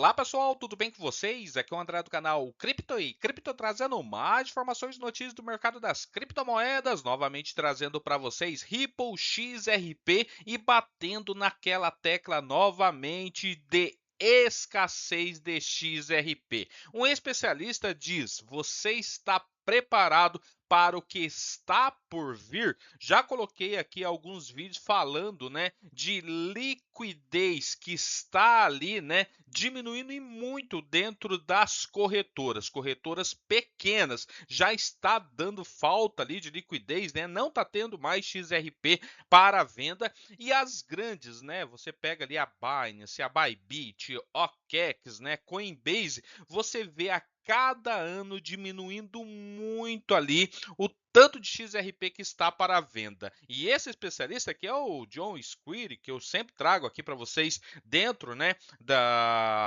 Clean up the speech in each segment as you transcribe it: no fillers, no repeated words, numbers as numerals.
Olá pessoal, tudo bem com vocês? Aqui é o André do canal Cripto e Cripto trazendo mais informações e notícias do mercado das criptomoedas, novamente trazendo para vocês Ripple XRP e batendo naquela tecla novamente de escassez de XRP. Um especialista diz: você está preparado para o que está por vir? Já coloquei aqui alguns vídeos falando, de liquidez que está ali, diminuindo e muito dentro das corretoras pequenas. Já está dando falta ali de liquidez, não está tendo mais XRP para venda e as grandes, você pega ali a Binance, a Bybit, OKEx, Coinbase, você vê a cada ano diminuindo muito ali o tanto de XRP que está para a venda. E esse especialista aqui é o John Squire, que eu sempre trago aqui para vocês dentro,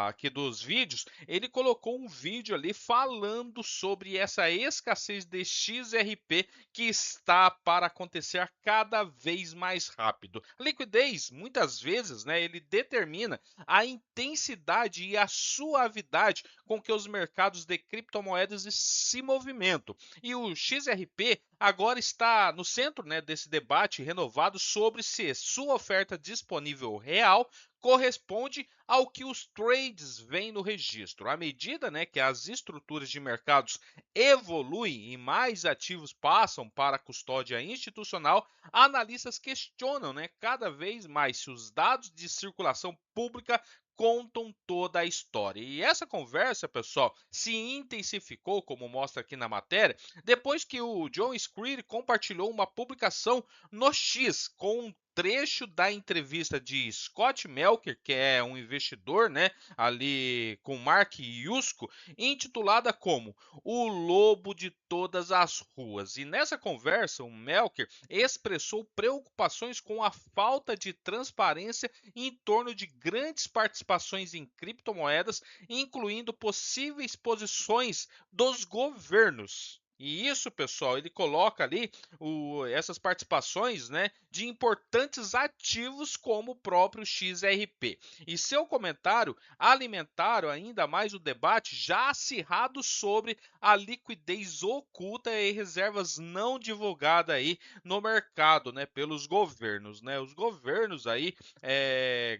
aqui dos vídeos. Ele colocou um vídeo ali falando sobre essa escassez de XRP que está para acontecer cada vez mais rápido. A liquidez, muitas vezes, ele determina a intensidade e a suavidade com que os mercados de criptomoedas se movimentam. E o XRP agora está no centro, desse debate renovado sobre se sua oferta disponível real corresponde ao que os trades veem no registro. À medida, que as estruturas de mercados evoluem e mais ativos passam para a custódia institucional, analistas questionam, cada vez mais se os dados de circulação pública contam toda a história. E essa conversa, pessoal, se intensificou, como mostra aqui na matéria, depois que o John Squire compartilhou uma publicação no X com um trecho da entrevista de Scott Melker, que é um investidor, ali com Mark Yusko, intitulada como O Lobo de Todas as Ruas. E nessa conversa, o Melker expressou preocupações com a falta de transparência em torno de grandes participações em criptomoedas, incluindo possíveis posições dos governos. E isso, pessoal, ele coloca ali essas participações, de importantes ativos como o próprio XRP. E seu comentário alimentaram ainda mais o debate já acirrado sobre a liquidez oculta e reservas não divulgadas aí no mercado, pelos governos, Os governos aí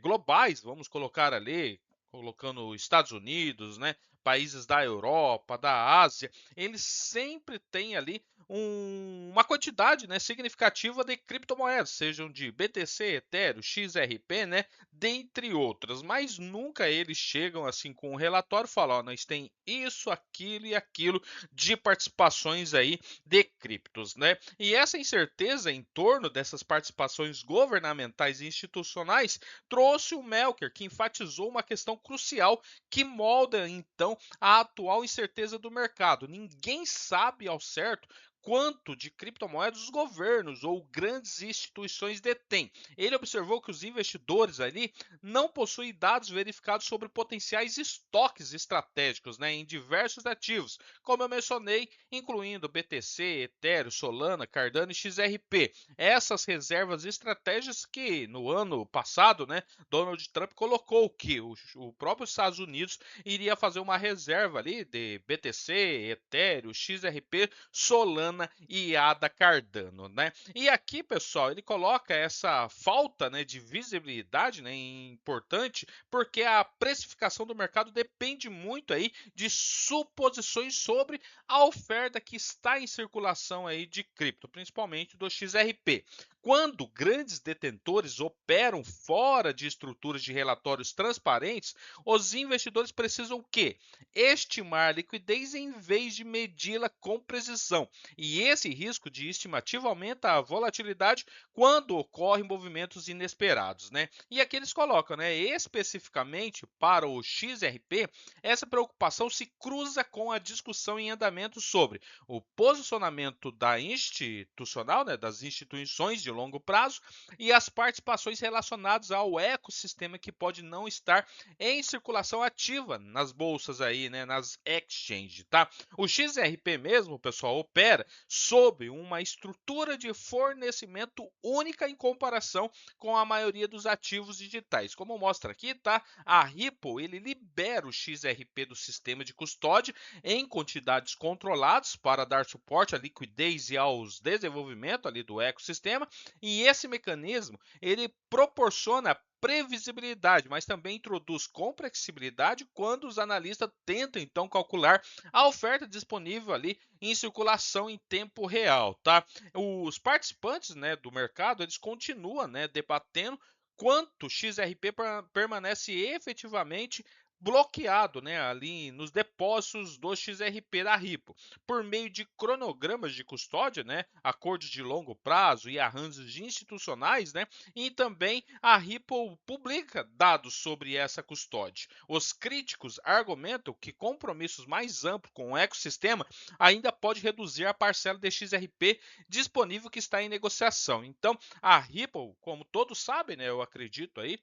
globais, vamos colocar ali, colocando Estados Unidos, países da Europa, da Ásia, eles sempre têm ali uma quantidade, significativa de criptomoedas, sejam de BTC, Ethereum, XRP, dentre outras, mas nunca eles chegam assim com um relatório e falam, nós tem isso, aquilo e aquilo de participações aí de criptos, E essa incerteza em torno dessas participações governamentais e institucionais trouxe o Melker, que enfatizou uma questão crucial que molda então a atual incerteza do mercado. Ninguém sabe ao certo quanto de criptomoedas os governos ou grandes instituições detêm. Ele observou que os investidores ali não possuem dados verificados sobre potenciais estoques estratégicos, em diversos ativos, como eu mencionei, incluindo BTC, Ethereum, Solana, Cardano e XRP. Essas reservas estratégicas que no ano passado, Donald Trump colocou que o próprio Estados Unidos iria fazer uma reserva ali de BTC, Ethereum, XRP, Solana e ADA Cardano, E aqui, pessoal, ele coloca essa falta, de visibilidade, importante, porque a precificação do mercado depende muito aí de suposições sobre a oferta que está em circulação aí de cripto, principalmente do XRP. Quando grandes detentores operam fora de estruturas de relatórios transparentes, os investidores precisam o quê? Estimar a liquidez em vez de medi-la com precisão. E esse risco de estimativa aumenta a volatilidade quando ocorrem movimentos inesperados, E aqui eles colocam, especificamente para o XRP, essa preocupação se cruza com a discussão em andamento sobre o posicionamento da institucional, das instituições de longo prazo e as participações relacionadas ao ecossistema que pode não estar em circulação ativa nas bolsas aí, né, nas exchanges, tá? O XRP mesmo, pessoal, opera sob uma estrutura de fornecimento única em comparação com a maioria dos ativos digitais. Como mostra aqui, tá? A Ripple, ele libera o XRP do sistema de custódia em quantidades controladas para dar suporte à liquidez e aos desenvolvimento ali do ecossistema, e esse mecanismo ele proporciona previsibilidade, mas também introduz complexibilidade quando os analistas tentam então calcular a oferta disponível ali em circulação em tempo real, tá? Os participantes, né, do mercado, eles continuam, né, debatendo quanto XRP permanece efetivamente bloqueado, né, ali nos depósitos do XRP da Ripple, por meio de cronogramas de custódia, né, acordos de longo prazo e arranjos institucionais, né, e também a Ripple publica dados sobre essa custódia. Os críticos argumentam que compromissos mais amplos com o ecossistema ainda pode reduzir a parcela de XRP disponível que está em negociação. Então, a Ripple, como todos sabem, né, eu acredito aí,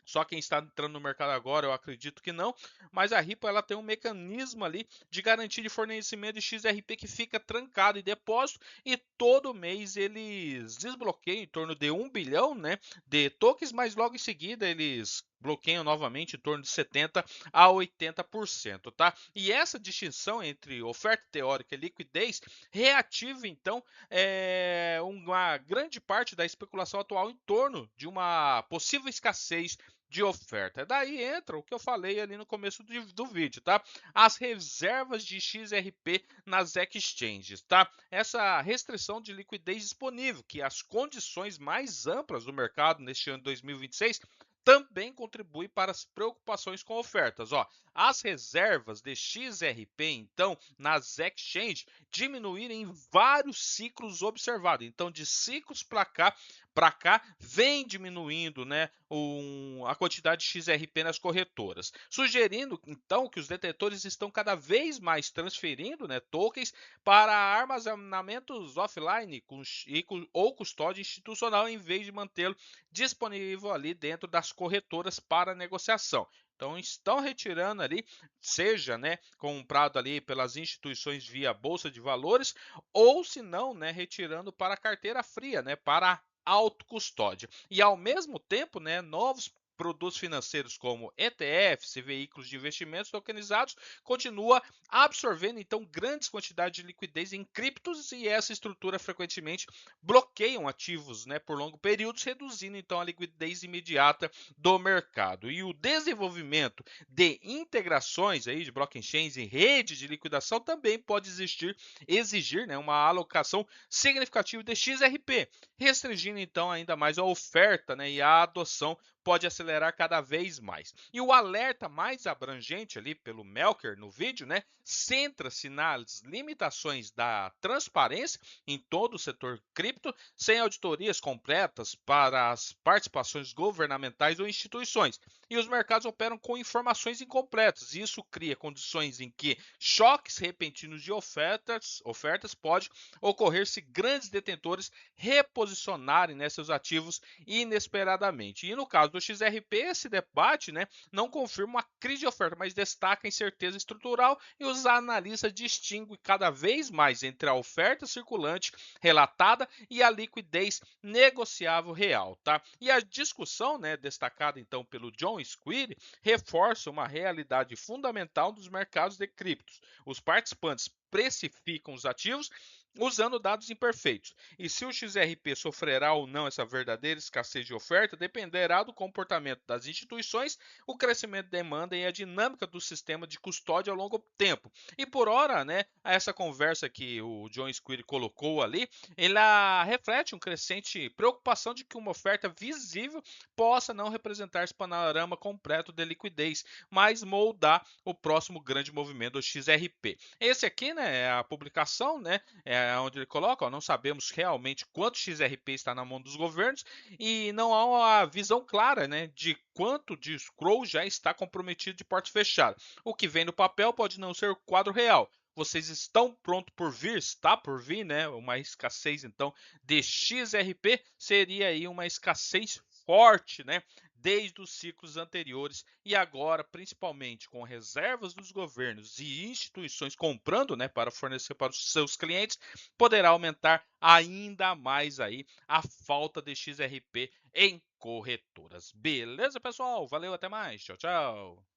só quem está entrando no mercado agora, eu acredito que não, mas a Ripple ela tem um mecanismo ali de garantia de fornecimento de XRP que fica trancado em depósito e todo mês eles desbloqueiam em torno de 1 bilhão, né, de tokens, mas logo em seguida eles bloqueiam novamente em torno de 70 a 80%, tá? E essa distinção entre oferta teórica e liquidez reativa então uma grande parte da especulação atual em torno de uma possível escassez de oferta. Daí entra o que eu falei ali no começo do vídeo, tá? As reservas de XRP nas exchanges, tá? Essa restrição de liquidez disponível, que as condições mais amplas do mercado neste ano de 2026 também contribui para as preocupações com ofertas. Ó, as reservas de XRP, então, nas exchanges, diminuíram em vários ciclos observados. Então, de ciclos para cá, vem diminuindo, né, a quantidade de XRP nas corretoras, sugerindo então que os detentores estão cada vez mais transferindo, né, tokens para armazenamentos offline ou custódia institucional em vez de mantê-lo disponível ali dentro das corretoras para negociação. Então estão retirando ali, seja, né, comprado ali pelas instituições via bolsa de valores, ou se não, né, retirando para a carteira fria, né, para a autocustódia. E ao mesmo tempo, né, novos produtos financeiros como ETFs e veículos de investimentos tokenizados continua absorvendo então grandes quantidades de liquidez em criptos, e essa estrutura frequentemente bloqueiam ativos, né, por longo períodos, reduzindo então a liquidez imediata do mercado. E o desenvolvimento de integrações aí de blockchains em redes de liquidação também pode exigir, né, uma alocação significativa de XRP, restringindo então ainda mais a oferta, né, e a adoção pode acelerar cada vez mais. E o alerta mais abrangente ali pelo Melker no vídeo, né, centra-se nas limitações da transparência em todo o setor cripto, sem auditorias completas para as participações governamentais ou instituições. E os mercados operam com informações incompletas. E isso cria condições em que choques repentinos de ofertas podem ocorrer se grandes detentores reposicionarem, né, seus ativos inesperadamente. E no caso do XRP, esse debate, né, não confirma uma crise de oferta, mas destaca a incerteza estrutural, e os analistas distinguem cada vez mais entre a oferta circulante relatada e a liquidez negociável real, tá? E a discussão, né, destacada então pelo John Squire, reforça uma realidade fundamental dos mercados de criptos. Os participantes precificam os ativos usando dados imperfeitos. E se o XRP sofrerá ou não essa verdadeira escassez de oferta dependerá do comportamento das instituições, o crescimento da demanda e a dinâmica do sistema de custódia ao longo tempo. E por hora, né, essa conversa que o John Squire colocou ali, ela reflete um crescente preocupação de que uma oferta visível possa não representar esse panorama completo de liquidez, mas moldar o próximo grande movimento do XRP. Esse aqui, né, é a publicação, né, onde ele coloca, ó, não sabemos realmente quanto XRP está na mão dos governos e não há uma visão clara, né, de quanto de Scroll já está comprometido de portas fechadas. O que vem no papel pode não ser o quadro real, vocês estão prontos por vir, está por vir, né? Uma escassez então de XRP seria aí uma escassez forte, né? Desde os ciclos anteriores e agora, principalmente com reservas dos governos e instituições comprando, né, para fornecer para os seus clientes, poderá aumentar ainda mais aí a falta de XRP em corretoras. Beleza, pessoal? Valeu, até mais. Tchau, tchau.